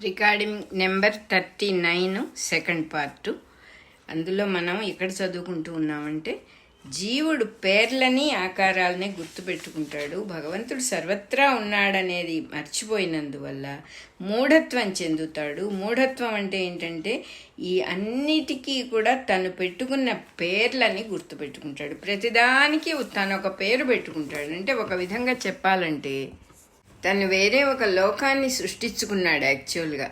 Recording number 39 second part. అందులో మనం ఎక్కడ చదువుకుంటూ ఉన్నామంటే, జీవుడు పేర్లని ఆకారాలని గుర్తుపెట్టుకుంటాడు, భగవంతుడు సర్వత్రా ఉన్నాడనేది మర్చిపోయినందువల్ల మూఢత్వం చెందుతాడు. మూఢత్వం అంటే ఏంటంటే, ఈ అన్నిటికీ కూడా తను పెట్టుకున్న పేర్లని గుర్తుపెట్టుకుంటాడు. ప్రతిదానికి తను ఒక పేరు పెట్టుకుంటాడు. అంటే ఒక విధంగా చెప్పాలంటే, తను వేరే ఒక లోకాన్ని సృష్టించుకున్నాడు. యాక్చువల్గా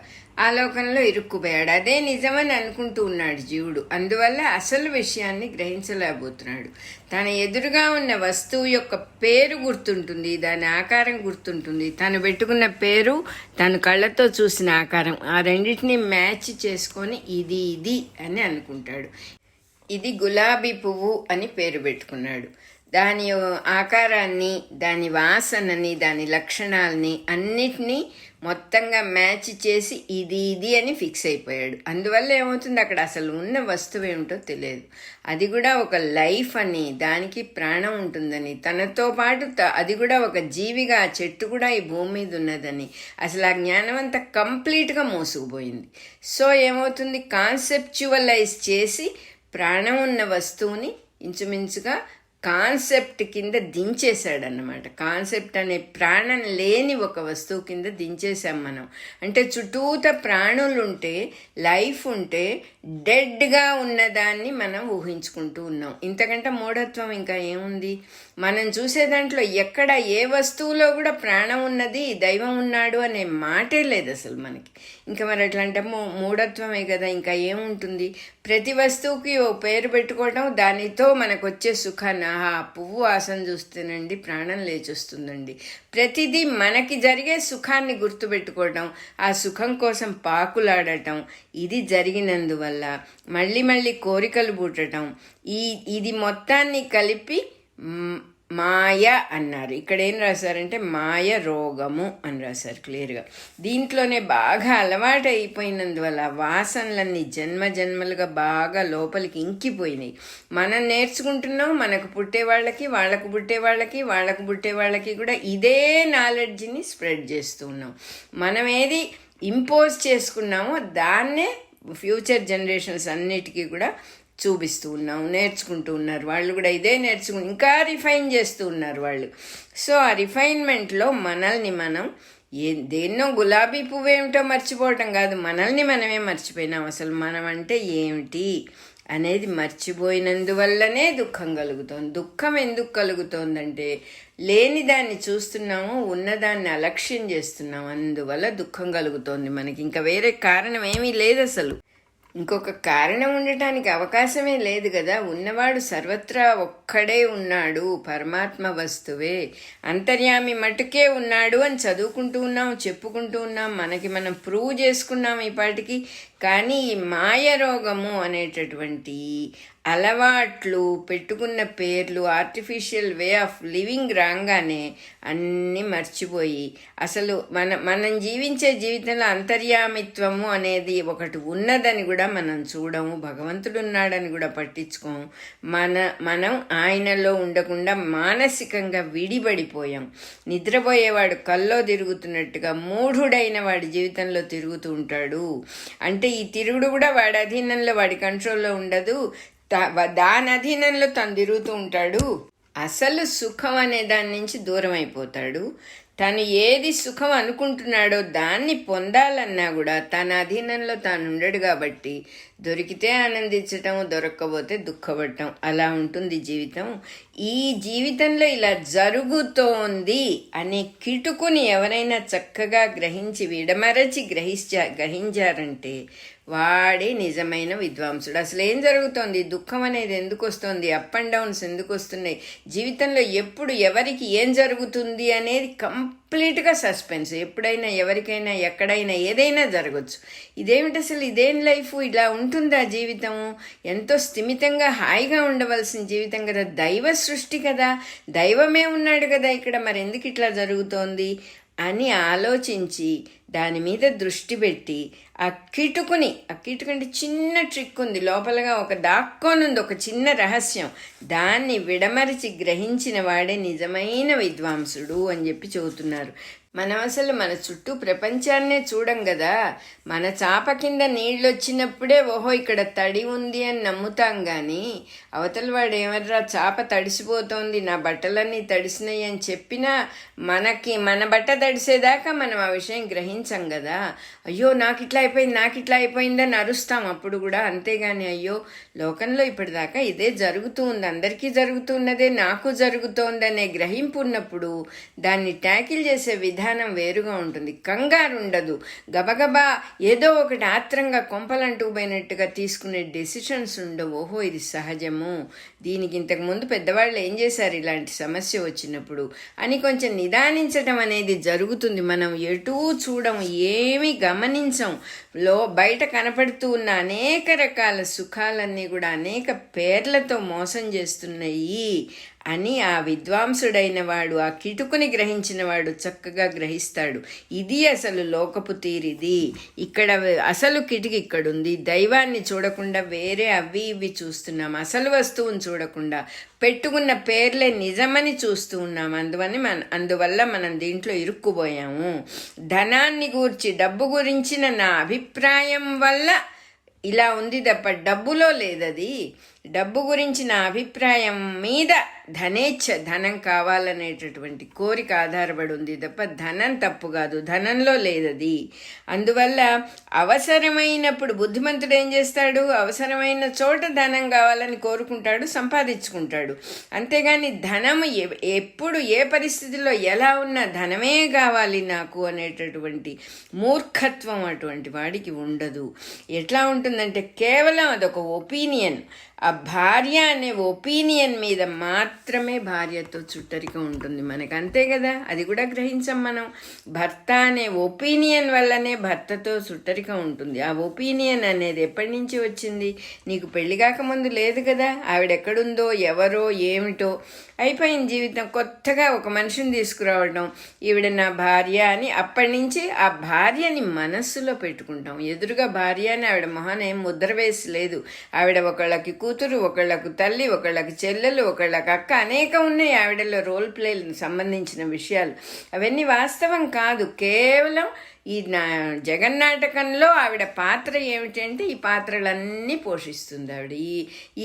ఆ లోకంలో ఇరుక్కుపోయాడు. అదే నిజమని అనుకుంటూ ఉన్నాడు జీవుడు. అందువల్ల అసలు విషయాన్ని గ్రహించలేకపోతున్నాడు. తన ఎదురుగా ఉన్న వస్తువు యొక్క పేరు గుర్తుంటుంది, దాని ఆకారం గుర్తుంటుంది. తను పెట్టుకున్న పేరు, తను కళ్ళతో చూసిన ఆకారం, ఆ రెండింటినీ మ్యాచ్ చేసుకొని ఇది ఇది అని అనుకుంటాడు. ఇది గులాబీ పువ్వు అని పేరు పెట్టుకున్నాడు. దాని ఆకారాన్ని, దాని వాసనని, దాని లక్షణాలని అన్నిటినీ మొత్తంగా మ్యాచ్ చేసి ఇది ఇది అని ఫిక్స్ అయిపోయాడు. అందువల్ల ఏమవుతుంది, అక్కడ అసలు ఉన్న వస్తువు ఏమిటో తెలియదు. అది కూడా ఒక లైఫ్ అని, దానికి ప్రాణం ఉంటుందని, తనతో పాటు అది కూడా ఒక జీవిగా, ఆ చెట్టు కూడా ఈ భూమి మీద ఉన్నదని, అసలు ఆ జ్ఞానం అంతా కంప్లీట్గా మోసుకుపోయింది. సో ఏమవుతుంది, కాన్సెప్చువలైజ్ చేసి ప్రాణం ఉన్న వస్తువుని ఇంచుమించుగా కాన్సెప్ట్ కింద దించేశాడన్నమాట. కాన్సెప్ట్ అనే ప్రాణం లేని ఒక వస్తువు కింద దించేసాం మనం. అంటే చుట్టూత ప్రాణులు ఉంటే, లైఫ్ ఉంటే, డెడ్గా ఉన్నదాన్ని మనం ఊహించుకుంటూ ఉన్నాం. ఇంతకంటే మూఢత్వం ఇంకా ఏముంది? మనం చూసే దాంట్లో ఎక్కడ ఏ వస్తువులో కూడా ప్రాణం ఉన్నది, దైవం ఉన్నాడు అనే మాటే లేదు అసలు మనకి. ఇంకా మరి ఎట్లా అంటే మూఢత్వమే కదా, ఇంకా ఏముంటుంది? ప్రతి వస్తువుకి ఓ పేరు పెట్టుకోవటం, దానితో మనకు వచ్చే సుఖాన్ని, పువ్వు వాసన చూస్తేనండి ప్రాణం లేచొస్తుందండి. ప్రతిదీ మనకి జరిగే సుఖాన్ని గుర్తుపెట్టుకోవటం, ఆ సుఖం కోసం పాకులాడటం, ఇది జరిగినందువల్ల మళ్ళీ మళ్ళీ కోరికలు పుట్టడం, ఇది మొత్తాన్ని కలిపి మాయ అన్నారు. ఇక్కడ ఏం రాశారంటే మాయ రోగము అని రాశారు క్లియర్గా. దీంట్లోనే బాగా అలవాటు అయిపోయినందువల్ల వాసనలన్నీ జన్మ జన్మలుగా బాగా లోపలికి ఇంకిపోయినాయి. మనం నేర్చుకుంటున్నాం, మనకు పుట్టే వాళ్ళకి, వాళ్ళకు పుట్టే వాళ్ళకి, వాళ్ళకు పుట్టే వాళ్ళకి కూడా ఇదే నాలెడ్జ్ని స్ప్రెడ్ చేస్తూ ఉన్నాం. మనం ఏది ఇంపోజ్ చేసుకున్నామో దాన్నే ఫ్యూచర్ జనరేషన్స్ అన్నిటికీ కూడా చూపిస్తూ ఉన్నాం, నేర్చుకుంటూ ఉన్నారు. వాళ్ళు కూడా ఇదే నేర్చుకుని ఇంకా రిఫైన్ చేస్తూ ఉన్నారు వాళ్ళు. సో ఆ రిఫైన్మెంట్లో మనల్ని మనం దేన్నో గులాబీ పువ్వు ఏమిటో మర్చిపోవటం కాదు, మనల్ని మనమే మర్చిపోయినాం. అసలు మనం అంటే ఏమిటి అనేది మర్చిపోయినందువల్లనే దుఃఖం కలుగుతోంది. దుఃఖం ఎందుకు కలుగుతోందంటే, లేని దాన్ని చూస్తున్నాము, ఉన్నదాన్ని అలక్ష్యం చేస్తున్నాము, అందువల్ల దుఃఖం కలుగుతోంది మనకి. ఇంకా వేరే కారణం ఏమీ లేదు అసలు. ఇంకొక కారణం ఉండటానికి అవకాశమే లేదు కదా. ఉన్నవాడు సర్వత్రా ఒక్కడే ఉన్నాడు, పరమాత్మ వస్తువే, అంతర్యామి మటుకే ఉన్నాడు అని చదువుకుంటూ ఉన్నాం, చెప్పుకుంటూ ఉన్నాం, మనకి మనం ప్రూవ్ చేసుకున్నాం ఈ పాటికి. కానీ ఈ మాయ రోగము అనేటటువంటి అలవాట్లు, పెట్టుకున్న పేర్లు, ఆర్టిఫిషియల్ వే ఆఫ్ లివింగ్ రాగానే అన్నీ మర్చిపోయి, అసలు మనం జీవించే జీవితంలో అంతర్యామిత్వము అనేది ఒకటి ఉన్నదని కూడా మనం చూడము, భగవంతుడు ఉన్నాడని కూడా పట్టించుకోము. మనం ఆయనలో ఉండకుండా మానసికంగా విడిపడిపోయాం. నిద్రపోయేవాడు కల్లో తిరుగుతున్నట్టుగా మూఢుడైన వాడి జీవితంలో తిరుగుతూ ఉంటాడు. అంటే ఈ తిరుగుడు కూడా వాడి అధీనంలో, వాడి కంట్రోల్లో ఉండదు, దాని అధీనంలో తను తిరుగుతూ ఉంటాడు. అసలు సుఖం అనే దాని నుంచి దూరం అయిపోతాడు. తను ఏది సుఖం అనుకుంటున్నాడో దాన్ని పొందాలన్నా కూడా తన అధీనంలో తాను ఉండడు. కాబట్టి దొరికితే ఆనందించటం, దొరక్కపోతే దుఃఖపడటం, అలా ఉంటుంది జీవితం. ఈ జీవితంలో ఇలా జరుగుతోంది అనే కిటుకుని ఎవరైనా చక్కగా గ్రహించి విడమరచి గ్రహించారంటే వాడే నిజమైన విద్వాంసుడు. అసలు ఏం జరుగుతోంది, దుఃఖం అనేది ఎందుకు వస్తుంది, అప్ అండ్ డౌన్స్ ఎందుకు వస్తున్నాయి, జీవితంలో ఎప్పుడు ఎవరికి ఏం జరుగుతుంది అనేది కంప్లీట్గా సస్పెన్స్. ఎప్పుడైనా ఎవరికైనా ఎక్కడైనా ఏదైనా జరగచ్చు. ఇదేమిటి అసలు, ఇదేం లైఫ్, ఇలా ఉంటుందా జీవితము? ఎంతో స్థిమితంగా హాయిగా ఉండవలసిన జీవితం కదా, దైవ సృష్టి కదా, దైవమే ఉన్నాడు కదా ఇక్కడ, మరి ఎందుకు ఇట్లా జరుగుతోంది అని ఆలోచించి దాని మీద దృష్టి పెట్టి ఆ కిటుకంటే చిన్న ట్రిక్ ఉంది, లోపలగా ఒక దాక్కోనుంది ఒక చిన్న రహస్యం, దాన్ని విడమరిచి గ్రహించిన వాడే నిజమైన విద్వాంసుడు అని చెప్పి చెబుతున్నారు. మనం అసలు మన చుట్టూ ప్రపంచాన్నే చూడం కదా. మన చాప కింద నీళ్ళు వచ్చినప్పుడే ఓహో ఇక్కడ తడి ఉంది అని నమ్ముతాం కానీ అవతల వాడు ఏమర్రా చాప తడిసిపోతోంది, నా బట్టలన్నీ తడిసినాయి అని చెప్పినా మన బట్ట తడిసేదాకా మనం ఆ విషయం గ్రహించం కదా. అయ్యో నాకు ఇట్లా అయిపోయిందని అరుస్తాం అప్పుడు కూడా. అంతేగాని అయ్యో లోకంలో ఇప్పటిదాకా ఇదే జరుగుతూ ఉంది, అందరికీ జరుగుతున్నదే నాకు జరుగుతోందనే గ్రహింపు ఉన్నప్పుడు దాన్ని ట్యాకిల్ చేసే విధానం వేరుగా ఉంటుంది. కంగారు ఉండదు. గబగబా ఏదో ఒకటి ఆత్రంగా కొంపలంటూ పోయినట్టుగా తీసుకునే డెసిషన్స్ ఉండవు. ఓహో ఇది సహజము, దీనికి ఇంతకుముందు పెద్దవాళ్ళు ఏం చేశారు ఇలాంటి సమస్య వచ్చినప్పుడు అని కొంచెం నిదానించటం అనేది జరుగుతుంది. మనం ఎటూ చూడము, ఏమీ గమనించం. బయట కనపడుతూ ఉన్న అనేక రకాల సుఖాలన్నీ కూడా అనేక పేర్లతో మోసం చేస్తున్నాయి అని ఆ విద్వాంసుడైన వాడు, ఆ కిటుకుని గ్రహించిన వాడు చక్కగా గ్రహిస్తాడు. ఇది అసలు లోకపు తీరిది. ఇక్కడ అసలు కిటికి ఇక్కడుంది. దైవాన్ని చూడకుండా వేరే అవి ఇవి చూస్తున్నాం. అసలు వస్తువుని చూడకుండా పెట్టుకున్న పేర్లే నిజమని చూస్తూ ఉన్నాం. అందువల్ల మనం దీంట్లో ఇరుక్కుపోయాము. ధనాన్ని గూర్చి, డబ్బు గురించిన నా అభిప్రాయం వల్ల ఇలా ఉంది తప్ప డబ్బులో లేదది. డబ్బు గురించి నా అభిప్రాయం మీద ధనం కావాలనేటటువంటి కోరిక ఆధారపడి ఉంది తప్ప ధనం తప్పు కాదు, ధనంలో లేదది. అందువల్ల అవసరమైనప్పుడు బుద్ధిమంతుడు ఏం చేస్తాడు, అవసరమైన చోట ధనం కావాలని కోరుకుంటాడు, సంపాదించుకుంటాడు. అంతేగాని ధనము ఎప్పుడు ఏ పరిస్థితిలో ఎలా ఉన్నా ధనమే కావాలి నాకు అనేటటువంటి మూర్ఖత్వం అటువంటి వాడికి ఉండదు. ఎట్లా ఉంటుందంటే కేవలం అదొక ఒపీనియన్. ఆ భార్య అనే ఒపీనియన్ మీద మాత్రమే భార్యతో చుట్టరిక ఉంటుంది మనకు, అంతే కదా. అది కూడా గ్రహించం మనం. భర్త అనే ఒపీనియన్ వల్లనే భర్తతో చుట్టరిక ఉంటుంది. ఆ ఒపీనియన్ అనేది ఎప్పటి నుంచి వచ్చింది? నీకు పెళ్లి కాకముందు లేదు కదా. ఆవిడెక్కడుందో, ఎవరో, ఏమిటో అయిపోయిన జీవితం. కొత్తగా ఒక మనిషిని తీసుకురావడం, ఈవిడ నా భార్య అని అప్పటి నుంచి ఆ భార్యని మనస్సులో పెట్టుకుంటాం. ఎదురుగా భార్య అని ఆవిడ మొహన ఏం ముద్ర వేసి లేదు. ఆవిడ ఒకళ్ళకి కూతురు, ఒకళ్ళకు తల్లి, ఒకళ్ళకి చెల్లెలు, ఒకళ్ళకి అక్క, అనేక ఉన్నాయి ఆవిడలో రోల్ ప్లేలకు సంబంధించిన విషయాలు. అవన్నీ వాస్తవం కాదు. కేవలం ఈ జగన్నాటకంలో ఆవిడ పాత్ర ఏమిటంటే ఈ పాత్రలన్నీ పోషిస్తుంది ఆవిడ.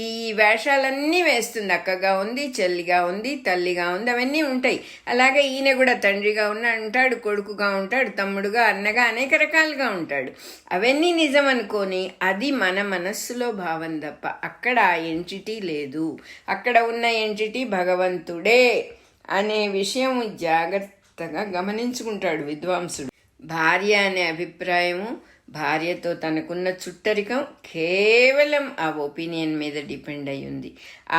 ఈ వేషాలన్నీ వేస్తుంది. అక్కగా ఉంది, చెల్లిగా ఉంది, తల్లిగా ఉంది, అవన్నీ ఉంటాయి. అలాగే ఈయన కూడా తండ్రిగా ఉంటాడు, కొడుకుగా ఉంటాడు, తమ్ముడుగా, అన్నగా, అనేక రకాలుగా ఉంటాడు. అవన్నీ నిజం అనుకొని అది మన మనస్సులో భావం తప్ప అక్కడ ఆ ఎంటిటీ లేదు. అక్కడ ఉన్న ఎంటిటీ భగవంతుడే అనే విషయం జాగ్రత్తగా గమనించుకుంటాడు విద్వాంసుడు. భార్య అనే అభిప్రాయము, భార్యతో తనకున్న చుట్టరికం కేవలం ఆ ఒపీనియన్ మీద డిపెండ్ అయి ఉంది.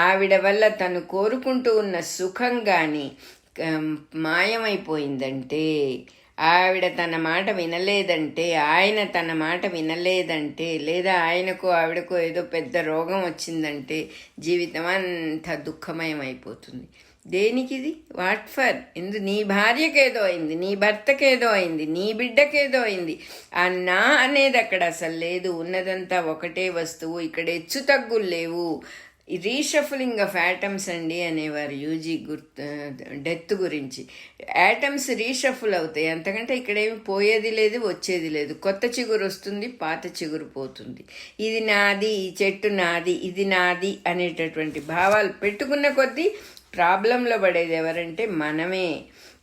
ఆవిడ వల్ల తను కోరుకుంటూ ఉన్న సుఖం కానీ మాయమైపోయిందంటే, ఆవిడ తన మాట వినలేదంటే, ఆయన తన మాట వినలేదంటే, లేదా ఆయనకు ఆవిడకు ఏదో పెద్ద రోగం వచ్చిందంటే జీవితం అంతా దుఃఖమయం అయిపోతుంది. దేనికిది? What for? నీ భార్యకేదో అయింది, నీ భర్తకేదో అయింది, నీ బిడ్డకేదో అయింది. ఆ నా అనేది అక్కడ అసలు లేదు. ఉన్నదంతా ఒకటే వస్తువు. ఇక్కడ హెచ్చు తగ్గులు లేవు. రీషఫలింగ్ ఆఫ్ యాటమ్స్ అండి అనేవారు యూజీ డెత్ గురించి. యాటమ్స్ రీషఫుల్ అవుతాయి, అంతకంటే ఇక్కడేమి పోయేది లేదు, వచ్చేది లేదు. కొత్త చిగురు వస్తుంది, పాత చిగురు పోతుంది. ఇది నాది, ఈ చెట్టు నాది, ఇది నాది అనేటటువంటి భావాలు పెట్టుకున్న కొద్దీ ప్రాబ్లంలో పడేది ఎవరంటే మనమే.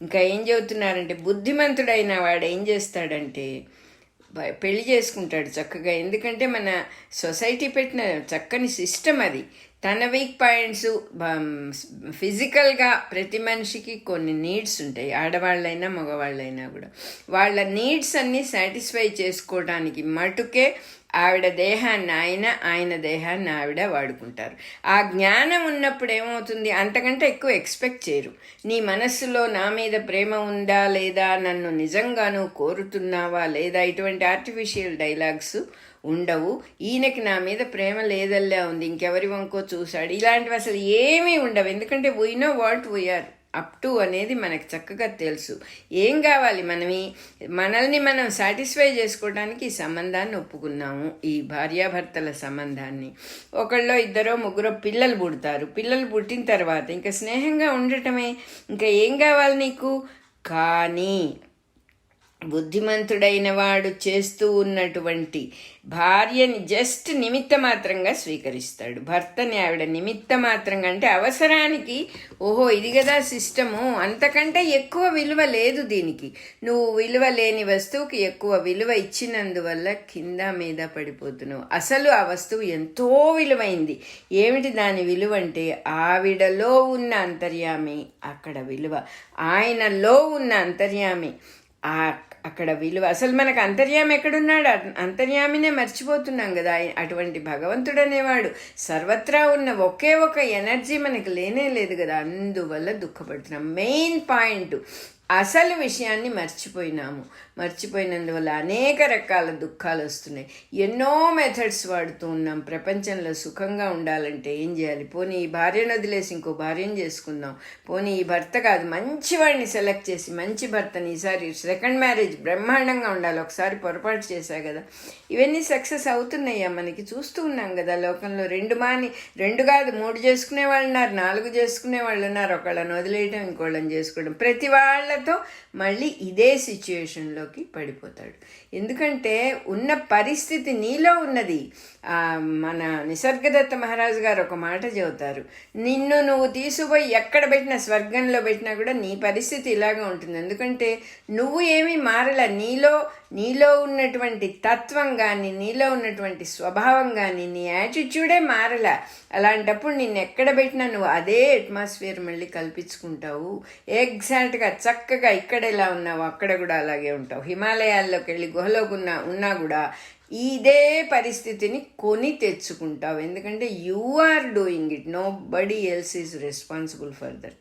ఇంకా ఏం చెబుతున్నారంటే బుద్ధిమంతుడైన వాడు ఏం చేస్తాడంటే పెళ్లి చేసుకుంటాడు చక్కగా. ఎందుకంటే మన సొసైటీ పెట్టిన చక్కని సిస్టమ్ అది. తన వీక్ పాయింట్స్, ఫిజికల్గా ప్రతి మనిషికి కొన్ని నీడ్స్ ఉంటాయి, ఆడవాళ్ళైనా మగవాళ్ళైనా కూడా. వాళ్ళ నీడ్స్ అన్నీ సాటిస్ఫై చేసుకోవడానికి మటుకే ఆవిడ దేహాన్ని ఆయన దేహాన్ని ఆవిడ వాడుకుంటారు. ఆ జ్ఞానం ఉన్నప్పుడు ఏమవుతుంది, అంతకంటే ఎక్కువ ఎక్స్పెక్ట్ చేయరు. నీ మనస్సులో నా మీద ప్రేమ ఉందా లేదా, నన్ను నిజంగానూ కోరుతున్నావా లేదా, ఇటువంటి ఆర్టిఫిషియల్ డైలాగ్స్ ఉండవు. ఈయనకి నా మీద ప్రేమ లేదల్లా ఉంది, ఇంకెవరి వంకో చూశాడు, ఇలాంటివి అసలు ఏమీ ఉండవు. ఎందుకంటే we know what we are up to అనేది మనకు చక్కగా తెలుసు. ఏం కావాలి, మనల్ని మనం సాటిస్ఫై చేసుకోవడానికి ఈ సంబంధాన్ని ఒప్పుకున్నాము, ఈ భార్యాభర్తల సంబంధాన్ని. ఒకళ్ళో ఇద్దరో ముగ్గురో పిల్లలు పుడతారు. పిల్లలు పుట్టిన తర్వాత ఇంకా స్నేహంగా ఉండటమే. ఇంకా ఏం కావాలి నీకు? కానీ బుద్ధిమంతుడైన వాడు చేస్తూ ఉన్నటువంటి భార్యని జస్ట్ నిమిత్త మాత్రంగా స్వీకరిస్తాడు. భర్తని ఆవిడ నిమిత్త మాత్రంగా అంటే అవసరానికి, ఓహో ఇది కదా సిస్టము, అంతకంటే ఎక్కువ విలువ లేదు దీనికి. నువ్వు విలువ లేని వస్తువుకి ఎక్కువ విలువ ఇచ్చినందువల్ల కింద మీద పడిపోతున్నావు. అసలు ఆ వస్తువు ఎంతో విలువైంది. ఏమిటి దాని విలువ అంటే ఆవిడలో ఉన్న అంతర్యామి అక్కడ విలువ, ఆయనలో ఉన్న అంతర్యామి అక్కడ విలువ. అసలు మనకు అంతర్యామి ఎక్కడున్నాడు? అంతర్యామినే మర్చిపోతున్నాం కదా. అటువంటి భగవంతుడు అనేవాడు సర్వత్రా ఉన్న ఒకే ఒక ఎనర్జీ మనకు లేనే లేదు కదా. అందువల్ల దుఃఖపడుతున్నాం. మెయిన్ పాయింట్ అసలు విషయాన్ని మర్చిపోయినందువల్ల అనేక రకాల దుఃఖాలు వస్తున్నాయి. ఎన్నో మెథడ్స్ వాడుతూ ఉన్నాం. ప్రపంచంలో సుఖంగా ఉండాలంటే ఏం చేయాలి? పోనీ ఈ భార్యను వదిలేసి ఇంకో భార్యను చేసుకుందాం, పోనీ ఈ భర్త కాదు మంచి వాడిని సెలెక్ట్ చేసి మంచి భర్తని, ఈసారి సెకండ్ మ్యారేజ్ బ్రహ్మాండంగా ఉండాలి, ఒకసారి పొరపాటు చేశా కదా. ఇవన్నీ సక్సెస్ అవుతున్నాయా మనకి? చూస్తూ ఉన్నాం కదా లోకంలో. రెండు కాదు 3 చేసుకునే వాళ్ళు ఉన్నారు, 4 చేసుకునే వాళ్ళు ఉన్నారు. ఒకళ్ళని వదిలేయటం, ఇంకోళ్ళని చేసుకోవడం. ప్రతి వాళ్ళతో మళ్ళీ ఇదే సిచ్యుయేషన్లోకి పడిపోతాడు. ఎందుకంటే ఉన్న పరిస్థితి నీలో ఉన్నది. మన నిసర్గదత్త మహారాజు గారు ఒక మాట చెబుతారు, నిన్ను నువ్వు తీసుకుపోయి ఎక్కడ పెట్టినా, స్వర్గంలో పెట్టినా కూడా నీ పరిస్థితి ఇలాగే ఉంటుంది. ఎందుకంటే నువ్వు ఏమీ మారలా. నీలో ఉన్నటువంటి తత్వం కానీ, నీలో ఉన్నటువంటి స్వభావం కానీ, నీ యాటిట్యూడే మారలా. అలాంటప్పుడు నిన్ను ఎక్కడ పెట్టినా నువ్వు అదే అట్మాస్ఫియర్ మళ్ళీ కల్పించుకుంటావు. ఎగ్జాక్ట్గా చక్కగా ఇక్కడ ఎలా ఉన్నావు అక్కడ కూడా అలాగే ఉంటావు. హిమాలయాల్లోకి వెళ్ళి గుహలోకి ఉన్నా కూడా ఇదే పరిస్థితిని కొని తెచ్చుకుంటావు. ఎందుకంటే you are doing it, nobody else is responsible for that.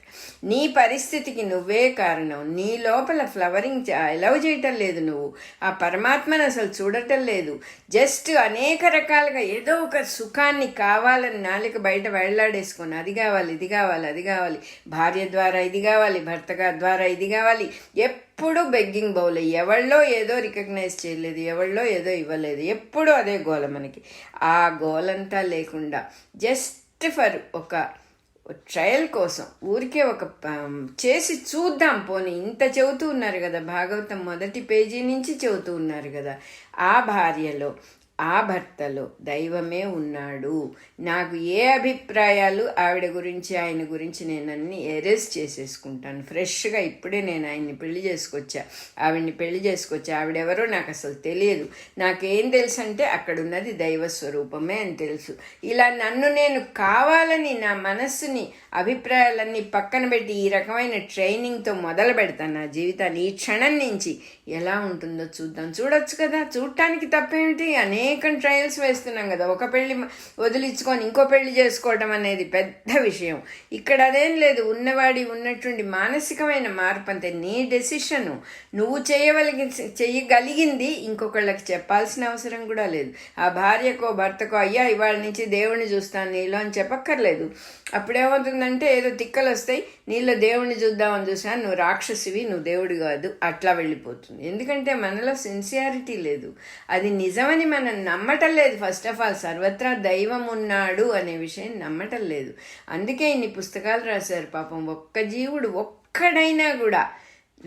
నీ పరిస్థితికి నువ్వే కారణం. నీ లోపల ఫ్లవరింగ్ అలౌ చేయటం లేదు, నువ్వు ఆ పరమాత్మను అసలు చూడటం లేదు. జస్ట్ అనేక రకాలుగా ఏదో ఒక సుఖాన్ని కావాలని నాలిక బయట వెళ్ళాడేసుకొని అది కావాలి, ఇది కావాలి, అది కావాలి, భార్య ద్వారా ఇది కావాలి, భర్త ద్వారా ఇది కావాలి, ఎప్పుడు బెగ్గింగ్ బౌల్. ఎవళ్ళో ఏదో రికగ్నైజ్ చేయలేదు, ఎవళ్ళో ఏదో ఇవ్వలేదు, ఎప్పుడు అదే గోల మనకి. ఆ గోలంతా లేకుండా జస్ట్ ఫర్ ఒక ట్రయల్ కోసం ఊరికే ఒక చేసి చూద్దాం. పోనీ ఇంత చెబుతూ ఉన్నారు కదా, భాగవతం 1వ పేజీ నుంచి చెబుతూ ఉన్నారు కదా. ఆ భార్యలో ఆ భర్తలో దైవమే ఉన్నాడు. నాకు ఏ అభిప్రాయాలు ఆవిడ గురించి ఆయన గురించి నేను అన్ని ఎరేజ్ చేసేసుకుంటాను ఫ్రెష్గా. ఇప్పుడే నేను ఆయన్ని పెళ్లి చేసుకొచ్చా, ఆవిడ్ని పెళ్లి చేసుకొచ్చా, ఆవిడెవరో నాకు అసలు తెలియదు. నాకేం తెలుసు అంటే అక్కడున్నది దైవ స్వరూపమే అని తెలుసు. ఇలా నన్ను నేను కావాలని నా మనస్సుని అభిప్రాయాలన్నీ పక్కన పెట్టి ఈ రకమైన ట్రైనింగ్తో మొదలు పెడతాను నా జీవితాన్ని. ఈ క్షణం నుంచి ఎలా ఉంటుందో చూద్దాం. చూడొచ్చు కదా, చూడటానికి తప్పేమిటి? అనేక ట్రయల్స్ వేస్తున్నాం కదా. ఒక పెళ్లి వదిలించుకొని ఇంకో పెళ్లి చేసుకోవడం అనేది పెద్ద విషయం. ఇక్కడ అదేం లేదు. ఉన్నట్టుండి మానసికమైన మార్పు అంతే. నీ డెసిషను, నువ్వు చేయగలిగింది ఇంకొకళ్ళకి చెప్పాల్సిన అవసరం కూడా లేదు. ఆ భార్యకో భర్తకో అయ్యా ఇవాళ నుంచి దేవుణ్ణి చూస్తాను నీలో అని చెప్పక్కర్లేదు. అప్పుడేమవుతుందంటే ఏదో తిక్కలు వస్తాయి, నీలో దేవుణ్ణి చూద్దామని చూసినా నువ్వు రాక్షసివి, నువ్వు దేవుడు కాదు, అట్లా వెళ్ళిపోతుంది. ఎందుకంటే మనలో సిన్సియారిటీ లేదు, అది నిజమని మనం నమ్మటం లేదు. ఫస్ట్ ఆఫ్ ఆల్ సర్వత్రా దైవం ఉన్నాడు అనే విషయం నమ్మటం లేదు. అందుకే ఇన్ని పుస్తకాలు రాశారు. పాపం ఒక్క జీవుడు ఒక్కడైనా కూడా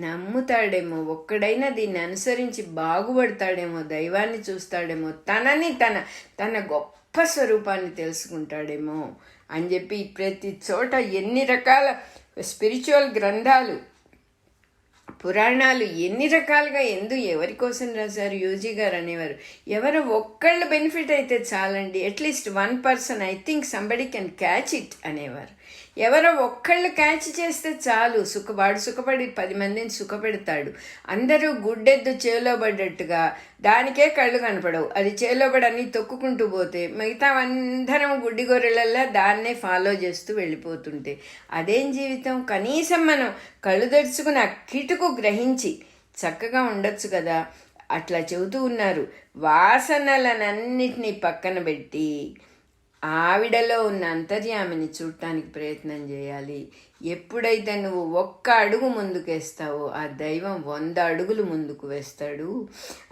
నమ్ముతాడేమో, ఒక్కడైనా దీన్ని అనుసరించి బాగుపడతాడేమో, దైవాన్ని చూస్తాడేమో, తన గొప్ప స్వరూపాన్ని తెలుసుకుంటాడేమో అని చెప్పి ప్రతి చోట ఎన్ని రకాల స్పిరిచువల్ గ్రంథాలు, పురాణాలు ఎన్ని రకాలుగా ఎవరి కోసం రాశారు. యూజీ గారు అనేవారు, ఎవరో ఒక్కళ్ళు బెనిఫిట్ అయితే చాలండి, at least 1 person, I think somebody can catch it అనేవారు. ఎవరో ఒక్కళ్ళు క్యాచ్ చేస్తే చాలు, వాడు సుఖపడి 10 మందిని సుఖపెడతాడు. అందరూ గుడ్డెద్దు చేలో పడ్డట్టుగా దానికే కళ్ళు కనపడవు. అది చేలో పడి అన్నీ తొక్కుకుంటూ పోతే మిగతా అందరం గుడ్డి గొర్రెలల్లా దాన్నే ఫాలో చేస్తూ వెళ్ళిపోతుంటే అదేం జీవితం? కనీసం మనం కళ్ళు తెరుచుకుని ఆ కిటుకు గ్రహించి చక్కగా ఉండొచ్చు కదా. అట్లా చెబుతూ ఉన్నారు. వాసనలనన్నిటినీ పక్కన పెట్టి ఆవిడలో ఉన్న అంతర్యామిని చూడటానికి ప్రయత్నం చేయాలి. ఎప్పుడైతే నువ్వు ఒక్క అడుగు ముందుకేస్తావో ఆ దైవం 100 అడుగులు ముందుకు వేస్తాడు.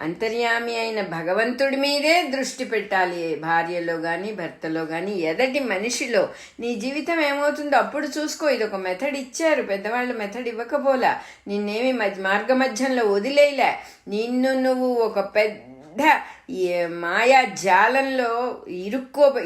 అంతర్యామి అయిన భగవంతుడి మీదే దృష్టి పెట్టాలి, భార్యలో కానీ భర్తలో కానీ ఎదటి మనిషిలో. నీ జీవితం ఏమవుతుందో అప్పుడు చూసుకో. ఇది ఒక మెథడ్ ఇచ్చారు పెద్దవాళ్ళు, మెథడ్ ఇవ్వకపోలా, నిన్నేమి మార్గమధ్యంలో వదిలేయలే. నిన్ను నువ్వు ఒక పెద్ద ఈ మాయా జాలంలో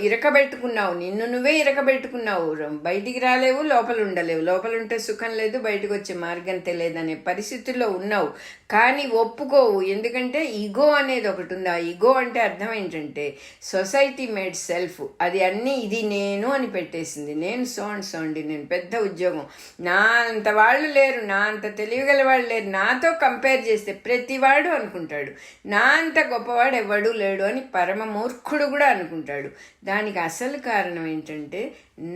ఇరకబెట్టుకున్నావు, నిన్ను నువ్వే ఇరకబెట్టుకున్నావు. బయటికి రాలేవు, లోపల ఉండలేవు. లోపల ఉంటే సుఖం లేదు, బయటకు వచ్చే మార్గం తెలియదనే పరిస్థితుల్లో ఉన్నావు. కానీ ఒప్పుకోవు, ఎందుకంటే ఈగో అనేది ఒకటి ఉంది. ఆ ఈగో అంటే అర్థం ఏంటంటే సొసైటీ మేడ్ సెల్ఫ్. అది అన్నీ ఇది నేను అని పెట్టేసింది. నేను సోండి, నేను పెద్ద ఉద్యోగం, నా అంత వాళ్ళు లేరు, నా అంత తెలివిగల వాళ్ళు లేరు, నాతో కంపేర్ చేస్తే ప్రతివాడు అనుకుంటాడు నా అంత గొప్పవాడు ఎవడు లేడు అని పరమ మూర్ఖుడు కూడా అనుకుంటాడు. దానికి అసలు కారణం ఏంటంటే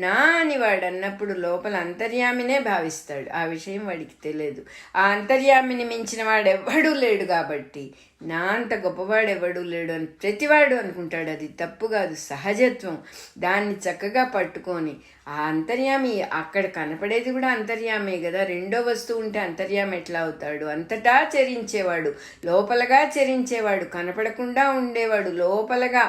నా అని వాడు అన్నప్పుడు లోపల అంతర్యామినే భావిస్తాడు. ఆ విషయం వాడికి తెలియదు. ఆ అంతర్యామిని మించిన వాడు ఎవడూ లేడు కాబట్టి నా అంత గొప్పవాడు ఎవడూ లేడు అని ప్రతివాడు అనుకుంటాడు. అది తప్పు కాదు, సహజత్వం. దాన్ని చక్కగా పట్టుకొని ఆ అంతర్యామి, అక్కడ కనపడేది కూడా అంతర్యామే కదా. రెండో వస్తువు ఉంటే అంతర్యామి ఎట్లా అవుతాడు? అంతటా చరించేవాడు, లోపలగా చరించేవాడు, కనపడకుండా ఉండేవాడు, లోపలగా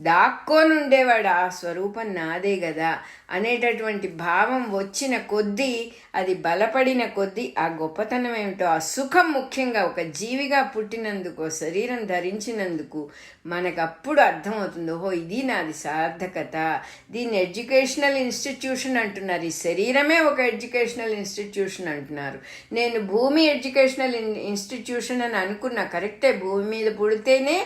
దాక్కొని ఉండేవాడు. ఆ స్వరూపం నాదే కదా అనేటటువంటి భావం వచ్చిన కొద్దీ, అది బలపడిన కొద్దీ ఆ గొప్పతనం ఏమిటో, ఆ సుఖం ముఖ్యంగా ఒక జీవిగా పుట్టినందుకు, శరీరం ధరించినందుకు మనకప్పుడు అర్థమవుతుంది. ఓహో, ఇది నాది సార్థకత. దీన్ని ఎడ్యుకేషనల్ ఇన్స్టిట్యూషన్ అంటున్నారు. ఈ శరీరమే ఒక ఎడ్యుకేషనల్ ఇన్స్టిట్యూషన్ అంటున్నారు. నేను భూమి ఎడ్యుకేషనల్ ఇన్స్టిట్యూషన్ అని అనుకున్నా. కరెక్టే, భూమి మీద పుడితేనే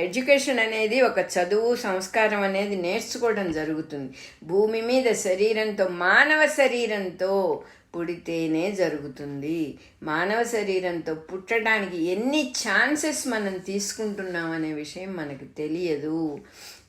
ఎడ్యుకేషన్ అనేది, ఒక చదువు సంస్కారం అనేది నేర్చుకోవడం జరుగుతుంది. భూమి మీద శరీరంతో, మానవ శరీరంతో పుడితేనే జరుగుతుంది. మానవ శరీరంతో పుట్టడానికి ఎన్ని ఛాన్సెస్ మనం తీసుకుంటున్నాం అనే విషయం మనకు తెలియదు.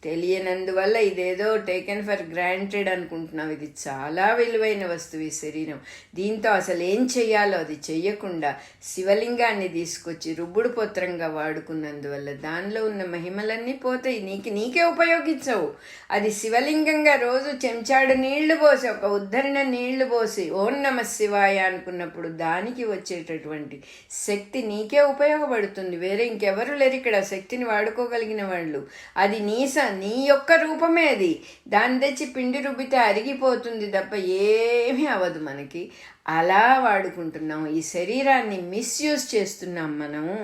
తెలియనందువల్ల ఇదేదో టేకెన్ ఫర్ గ్రాంటెడ్ అనుకుంటున్నాం. ఇది చాలా విలువైన వస్తువు ఈ శరీరం. దీంతో అసలు ఏం చెయ్యాలో అది చెయ్యకుండా శివలింగాన్ని తీసుకొచ్చి రుబ్బుడు పత్రంగా వాడుకున్నందువల్ల దానిలో ఉన్న మహిమలన్నీ పోతాయి. నీకే ఉపయోగించవు. అది శివలింగంగా రోజు చెంచాడు నీళ్లు పోసి, ఒక ఉద్ధరణ నీళ్లు పోసి ఓం నమః శివాయ అనుకున్నప్పుడు దానికి వచ్చేటటువంటి శక్తి నీకే ఉపయోగపడుతుంది. వేరే ఇంకెవరు లేరు ఇక్కడ శక్తిని వాడుకోగలిగిన వాళ్ళు. అది నీ యొక్క రూపమే అది. దాన్ని తెచ్చి పిండి రుబ్బితే అరిగిపోతుంది తప్ప ఏమీ అవ్వదు మనకి. అలా వాడుకుంటున్నాం, ఈ శరీరాన్ని మిస్యూజ్ చేస్తున్నాం మనము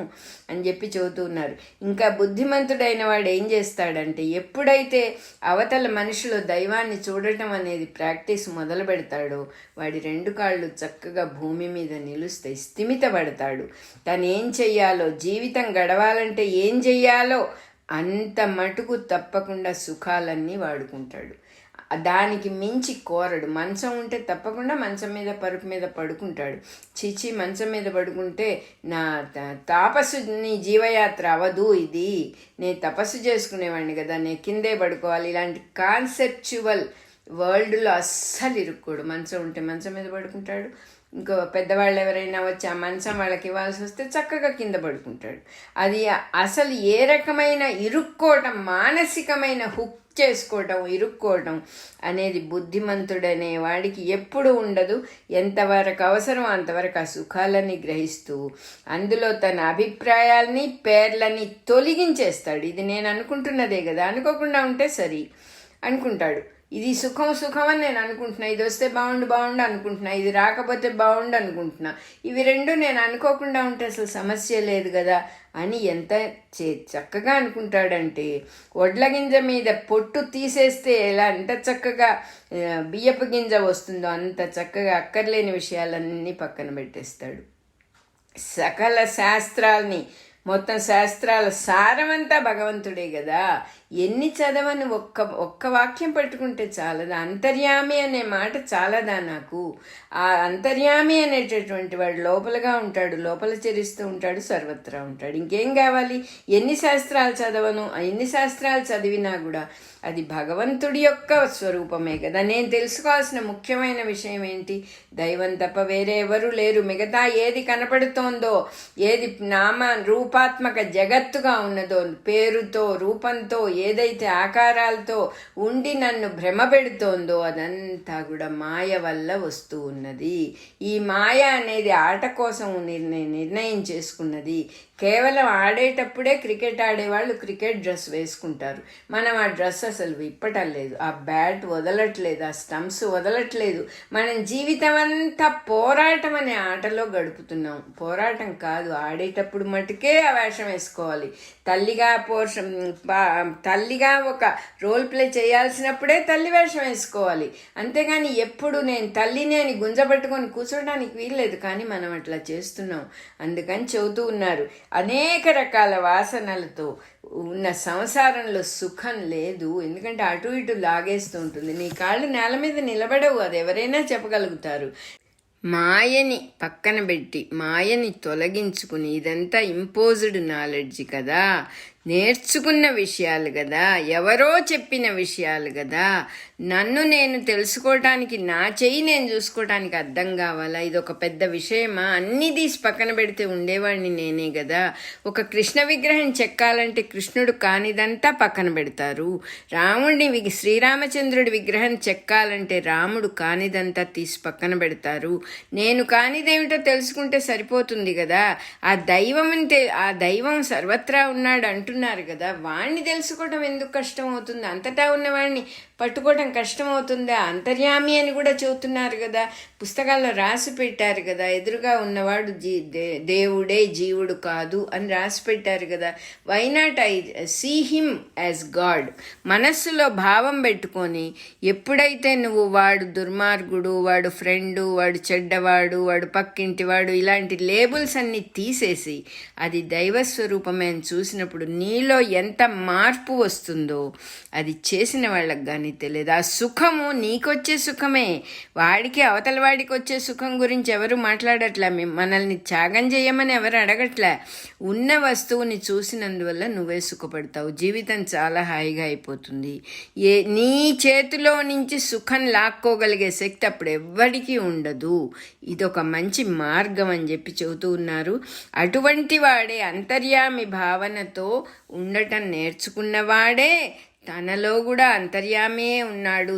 అని చెప్పి చెబుతున్నారు. ఇంకా బుద్ధిమంతుడైన వాడు ఏం చేస్తాడంటే, ఎప్పుడైతే అవతల మనిషిలో దైవాన్ని చూడటం అనేది ప్రాక్టీస్ మొదలు పెడతాడో వాడి 2 కాళ్ళు చక్కగా భూమి మీద నిలుస్తాయి, స్థిమితపడతాడు. తను ఏం చెయ్యాలో, జీవితం గడవాలంటే ఏం చెయ్యాలో అంత మటుకు తప్పకుండా సుఖాలన్నీ వాడుకుంటాడు. దానికి మించి కోరడు. మంచం ఉంటే తప్పకుండా మంచం మీద, పరుపు మీద పడుకుంటాడు. చిచి మంచం మీద పడుకుంటే నా తాపస్సుని జీవయాత్ర అవదు, ఇది నేను తపస్సు చేసుకునేవాడిని కదా, నేను కిందే పడుకోవాలి, ఇలాంటి కాన్సెప్చువల్ వరల్డ్లో అస్సలు ఇరుక్కోడు. మంచం ఉంటే మంచం మీద పడుకుంటాడు. ఇంకో పెద్దవాళ్ళు ఎవరైనా వచ్చి ఆ మంచం వాళ్ళకి ఇవ్వాల్సి వస్తే చక్కగా కింద పడుకుంటాడు. అది అసలు ఏ రకమైన ఇరుక్కోవటం, మానసికమైన హుక్ చేసుకోవటం, ఇరుక్కోవటం అనేది బుద్ధిమంతుడనే వాడికి ఎప్పుడు ఉండదు. ఎంతవరకు అవసరం అంతవరకు ఆ సుఖాలని గ్రహిస్తూ అందులో తన అభిప్రాయాల్ని, పేర్లని తొలగించేస్తాడు. ఇది నేను అనుకుంటున్నదే కదా, అనుకోకుండా ఉంటే సరి అనుకుంటాడు. ఇది సుఖం అని నేను అనుకుంటున్నా, ఇది వస్తే బాగుండు అనుకుంటున్నా, ఇది రాకపోతే బాగుండు అనుకుంటున్నా, ఇవి 2 నేను అనుకోకుండా ఉంటే అసలు సమస్య లేదు కదా అని ఎంత చక్కగా అనుకుంటాడంటే, వడ్ల గింజ మీద పొట్టు తీసేస్తే ఎంత చక్కగా బియ్యపు గింజ వస్తుందో అంత చక్కగా అక్కర్లేని విషయాలన్నీ పక్కన పెట్టేస్తాడు. సకల శాస్త్రాల్ని, మొత్తం శాస్త్రాల సారమంతా భగవంతుడే కదా. ఎన్ని చదవని ఒక్క వాక్యం పట్టుకుంటే చాలదా? అంతర్యామి అనే మాట చాలదా నాకు? ఆ అంతర్యామి అనేటటువంటి వాడు లోపలగా ఉంటాడు, లోపల చరిస్తూ ఉంటాడు, సర్వత్రా ఉంటాడు. ఇంకేం కావాలి? ఎన్ని శాస్త్రాలు చదవను, ఎన్ని శాస్త్రాలు చదివినా కూడా అది భగవంతుడి యొక్క స్వరూపమే కదా. నేను తెలుసుకోవాల్సిన ముఖ్యమైన విషయం ఏంటి? దైవం తప్ప వేరే ఎవరు లేరు. మిగతా ఏది కనపడుతోందో, ఏది నామ రూప రూపాత్మక జగత్తుగా ఉన్నదో, పేరుతో రూపంతో ఏదైతే ఆకారాలతో ఉండి నన్ను భ్రమ పెడుతోందో అదంతా కూడా మాయ వల్ల వస్తూ ఉన్నది. ఈ మాయ అనేది ఆట కోసం నిర్ణయం చేసుకున్నది. కేవలం ఆడేటప్పుడే క్రికెట్ ఆడేవాళ్ళు క్రికెట్ డ్రెస్ వేసుకుంటారు. మనం ఆ డ్రెస్ అసలు విప్పటం లేదు, ఆ బ్యాట్ వదలట్లేదు, ఆ స్టంప్స్ వదలట్లేదు. మనం జీవితం అంతా పోరాటం అనే ఆటలో గడుపుతున్నాం. పోరాటం కాదు, ఆడేటప్పుడు మటుకే ఆ వేషం వేసుకోవాలి. తల్లిగా ఒక రోల్ ప్లే చేయాల్సినప్పుడే తల్లి వేషం వేసుకోవాలి. అంతేగాని ఎప్పుడు నేను తల్లిని అని గుంజబట్టుకొని కూర్చోడానికి వీల్లేదు. కానీ మనం అట్లా చేస్తున్నాం. అందుకని చెబుతూ ఉన్నారు, అనేక రకాల వాసనలతో ఉన్న సంసారంలో సుఖం లేదు. ఎందుకంటే అటు ఇటు లాగేస్తూ ఉంటుంది. నీ కాళ్ళు నేల మీద నిలబడవు, అది ఎవరైనా చెప్పగలుగుతారు. మాయని పక్కన పెట్టి మాయని తొలగించుకుని, ఇదంతా ఇంపోజ్డ్ నాలెడ్జ్ కదా, నేర్చుకున్న విషయాలు కదా, ఎవరో చెప్పిన విషయాలు కదా. నన్ను నేను తెలుసుకోవటానికి, నా చెయ్యి నేను చూసుకోవటానికి అర్థం కావాలా? ఇది ఒక పెద్ద విషయమా? అన్నీ తీసి పక్కన పెడితే ఉండేవాడిని నేనే కదా. ఒక కృష్ణ విగ్రహం చెక్కాలంటే కృష్ణుడు కానిదంతా పక్కన పెడతారు. శ్రీరామచంద్రుడి విగ్రహం చెక్కాలంటే రాముడు కానిదంతా తీసి పక్కన పెడతారు. నేను కానిదేమిటో తెలుసుకుంటే సరిపోతుంది కదా. ఆ దైవం సర్వత్రా ఉన్నాడు అంటున్నారు కదా, వాణ్ణి తెలుసుకోవటం ఎందుకు కష్టం అవుతుంది? అంతటా ఉన్నవాడిని పట్టుకోవటం కష్టం అవుతుందా? అంతర్యామి అని కూడా చెబుతున్నారు కదా, పుస్తకాల్లో రాసి పెట్టారు కదా. ఎదురుగా ఉన్నవాడు దేవుడే, జీవుడు కాదు అని రాసి పెట్టారు కదా. Why not I see him as God? మనస్సులో భావం పెట్టుకొని, ఎప్పుడైతే నువ్వు వాడు దుర్మార్గుడు, వాడు ఫ్రెండు, వాడు చెడ్డవాడు, వాడు పక్కింటివాడు, ఇలాంటి లేబుల్స్ అన్ని తీసేసి అది దైవస్వరూపమే అని చూసినప్పుడు నీలో ఎంత మార్పు వస్తుందో అది చేసిన వాళ్ళకి కానీ తెలియదు. ఆ సుఖము నీకొచ్చే సుఖమే, వాడికి అవతల వాడికి వచ్చే సుఖం గురించి ఎవరు మాట్లాడట్లే. మనల్ని త్యాగం చేయమని ఎవరు అడగట్లే. ఉన్న వస్తువుని చూసినందువల్ల నువ్వే సుఖపడతావు. జీవితం చాలా హాయిగా అయిపోతుంది. నీ చేతిలో నుంచి సుఖం లాక్కోగలిగే శక్తి అప్పుడు ఎవ్వడికి ఉండదు. ఇదొక మంచి మార్గం అని చెప్పి చెబుతూ ఉన్నారు. అటువంటి వాడే అంతర్యామి భావనతో ఉండటం నేర్చుకున్నవాడే తనలో కూడా అంతర్యామే ఉన్నాడు.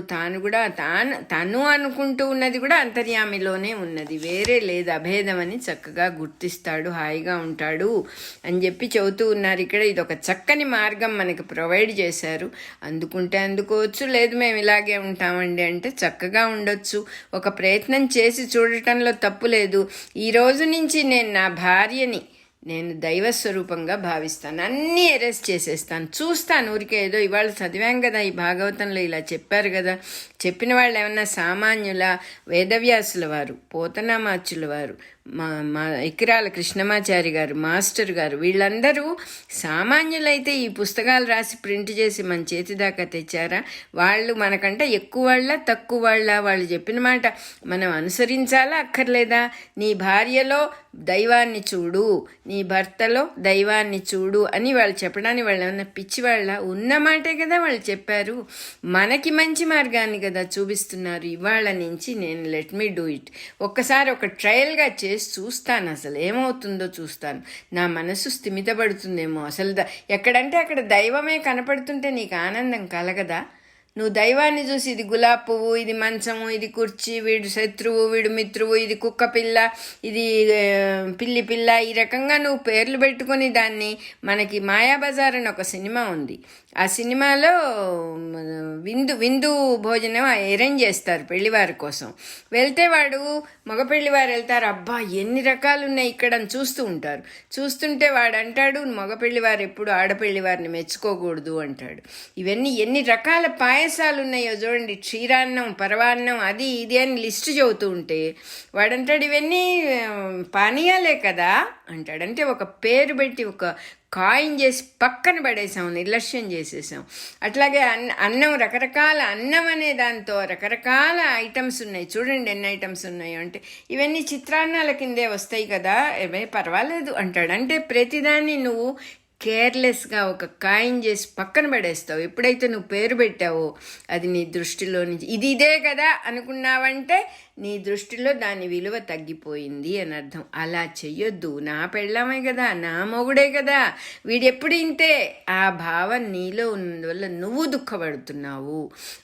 తను అనుకుంటూ ఉన్నది కూడా అంతర్యామిలోనే ఉన్నది, వేరే లేదు, అభేదం అని చక్కగా గుర్తిస్తాడు, హాయిగా ఉంటాడు అని చెప్పి చెబుతూ ఉన్నారు. ఇక్కడ ఇది ఒక చక్కని మార్గం మనకి ప్రొవైడ్ చేశారు. అందుకుంటే అందుకోవచ్చు, లేదు మేము ఇలాగే ఉంటామండి అంటే చక్కగా ఉండొచ్చు. ఒక ప్రయత్నం చేసి చూడటంలో తప్పు లేదు. ఈ రోజు నుంచి నేను నా భార్యని నేను దైవస్వరూపంగా భావిస్తాను, అన్నీ అరెస్ట్ చేసేస్తాను, చూస్తాను. ఊరికే ఏదో ఇవాళ చదివాం కదా, ఈ భాగవతంలో ఇలా చెప్పారు కదా, చెప్పిన వాళ్ళు ఏమన్నా సామాన్యుల? వేదవ్యాసుల వారు, పోతనామాచ్యుల వారు, మా ఇకిరాల కృష్ణమాచారి గారు, మాస్టర్ గారు, వీళ్ళందరూ సామాన్యులైతే ఈ పుస్తకాలు రాసి ప్రింట్ చేసి మన చేతి దాకా తెచ్చారా? వాళ్ళు మనకంటే ఎక్కువ వాళ్ళ తక్కువ వాళ్ళ? వాళ్ళు చెప్పిన మాట మనం అనుసరించాలా అక్కర్లేదా? నీ భార్యలో దైవాన్ని చూడు, నీ భర్తలో దైవాన్ని చూడు అని వాళ్ళు చెప్పడానికి వాళ్ళు ఏమన్నా పిచ్చివాళ్ళ? ఉన్న మాటే కదా వాళ్ళు చెప్పారు. మనకి మంచి మార్గాన్ని కదా చూపిస్తున్నారు. ఇవాళ నుంచి నేను లెట్ మీ డూ ఇట్, ఒక్కసారి ఒక ట్రయల్గా చేసి చూస్తాను, అసలు ఏమవుతుందో చూస్తాను. నా మనసు స్థిమితపడుతుందేమో. అసలు ఎక్కడంటే అక్కడ దైవమే కనపడుతుంటే నీకు ఆనందం కలగదా? నువ్వు దైవాన్ని చూసి ఇది గులాబ్ పువ్వు, ఇది మంచము, ఇది కుర్చీ, వీడు శత్రువు, వీడు మిత్రువు, ఇది కుక్క పిల్ల, ఇది పిల్లి పిల్ల, ఈ రకంగా నువ్వు పేర్లు పెట్టుకొని దాన్ని, మనకి మాయాబజార్ అని ఒక సినిమా ఉంది, ఆ సినిమాలో విందు భోజనం అరేంజ్ చేస్తారు పెళ్లివారి కోసం. వెళ్తే వాడు మగ పెళ్లివారు వెళ్తారు, అబ్బా ఎన్ని రకాలు ఉన్నాయి ఇక్కడ అని చూస్తూ ఉంటారు. చూస్తుంటే వాడు అంటాడు, మగ పెళ్లివారు ఎప్పుడు ఆడపెళ్లివారిని మెచ్చుకోకూడదు అంటాడు. ఇవన్నీ ఎన్ని రకాల పాయసాలు ఉన్నాయో చూడండి, క్షీరాన్నం, పరవాన్నం, అది ఇది అని లిస్టు చెబుతూ ఉంటే వాడంటాడు ఇవన్నీ పానీయాలే కదా అంటాడు. అంటే ఒక పేరు పెట్టి ఒక కాయిన్ చేసి పక్కన పడేసాం, నిర్లక్ష్యం చేసేసాం. అట్లాగే అన్నం, రకరకాల అన్నం అనే దాంతో రకరకాల ఐటమ్స్ ఉన్నాయి, చూడండి ఎన్ని ఐటమ్స్ ఉన్నాయో. అంటే ఇవన్నీ చిత్రాన్నాల కిందే వస్తాయి కదా, ఏమే పర్వాలేదు అంటాడు. అంటే ప్రతిదాన్ని నువ్వు కేర్లెస్గా ఒక కాయిన్ చేసి పక్కన పడేస్తావు. ఎప్పుడైతే నువ్వు పేరు పెట్టావో అది నీ దృష్టిలో నుంచి ఇది ఇదే కదా అనుకున్నావంటే నీ దృష్టిలో దాని విలువ తగ్గిపోయింది అని అర్థం. అలా చెయ్యొద్దు. నా పెళ్ళామే కదా, నా మొగుడే కదా, వీడెప్పుడు ఇంతే, ఆ భావం నీలో ఉన్నందువల్ల నువ్వు దుఃఖపడుతున్నావు.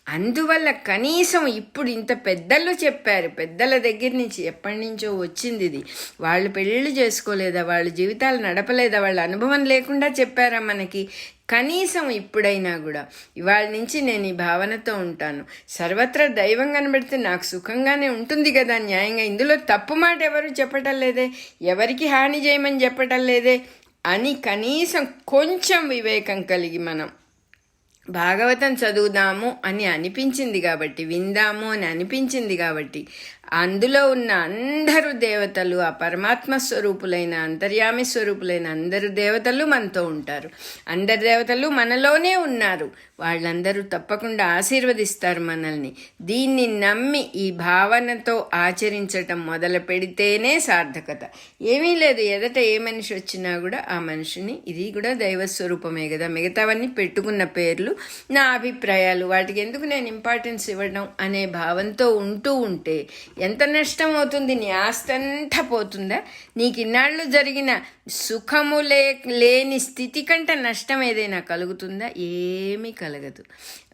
అందువల్ల కనీసం ఇప్పుడు ఇంత పెద్దలు చెప్పారు, పెద్దల దగ్గర నుంచి ఎప్పటి నుంచో వచ్చింది ఇది. వాళ్ళు పెళ్ళిళ్ళు చేసుకోలేదా, వాళ్ళ జీవితాలు నడపలేదా, వాళ్ళ అనుభవం లేకుండా చెప్పారా మనకి? కనీసం ఇప్పుడైనా కూడా ఇవాళ నుంచి నేను ఈ భావనతో ఉంటాను, సర్వత్రా దైవం కనబడితే నాకు సుఖంగానే ఉంటుంది కదా న్యాయంగా, ఇందులో తప్పు మాట ఎవరు చెప్పటం లేదే, ఎవరికి హాని చేయమని చెప్పటం లేదే అని కనీసం కొంచెం వివేకం కలిగి మనం భాగవతం చదువుదాము అని అనిపించింది కాబట్టి, విందాము అని అనిపించింది కాబట్టి, అందులో ఉన్న అందరూ దేవతలు, ఆ పరమాత్మ స్వరూపులైన అంతర్యామి స్వరూపులైన అందరు దేవతలు మనతో ఉంటారు. అందరు దేవతలు మనలోనే ఉన్నారు. వాళ్ళందరూ తప్పకుండా ఆశీర్వదిస్తారు మనల్ని. దీన్ని నమ్మి ఈ భావనతో ఆచరించటం మొదలు పెడితేనే సార్థకత. ఏమీ లేదు, ఎదట ఏ మనిషి వచ్చినా కూడా ఆ మనిషిని, ఇది కూడా దైవస్వరూపమే కదా, మిగతావన్నీ పెట్టుకున్న పేర్లు, నా అభిప్రాయాలు, వాటికి ఎందుకు నేను ఇంపార్టెన్స్ ఇవ్వడం అనే భావంతో ఉంటూ ఉంటే ఎంత నష్టం అవుతుంది? నీ ఆస్తి అంతా పోతుందా? నీకు ఇన్నాళ్ళు జరిగిన సుఖము లేని స్థితి కంటే నష్టం ఏదైనా కలుగుతుందా? ఏమీ కలగదు.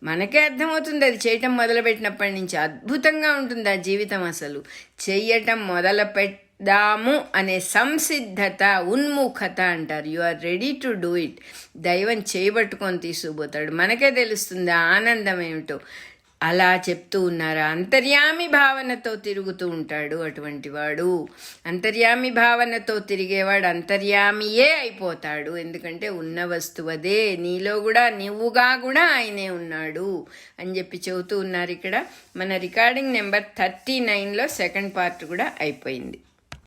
మనకే అర్థమవుతుంది అది చేయటం మొదలుపెట్టినప్పటి నుంచి. అద్భుతంగా ఉంటుంది ఆ జీవితం. అసలు చెయ్యటం మొదలుపెట్టాము అనే సంసిద్ధత, ఉన్ముఖత అంటారు. You are ready to do it. దైవం చేయబట్టుకొని తీసుకుపోతాడు. మనకే తెలుస్తుంది ఆనందం ఏమిటో. అలా చెప్తూ ఉన్నారు. అంతర్యామి భావనతో తిరుగుతూ ఉంటాడు అటువంటి వాడు. అంతర్యామి భావనతో తిరిగేవాడు అంతర్యామియే అయిపోతాడు. ఎందుకంటే ఉన్న వస్తువదే, నీలో కూడా నువ్వుగా కూడా ఆయనే ఉన్నాడు అని చెప్పి చెబుతూ ఉన్నారు ఇక్కడ. మన రికార్డింగ్ నెంబర్ 39లో సెకండ్ పార్ట్ కూడా అయిపోయింది.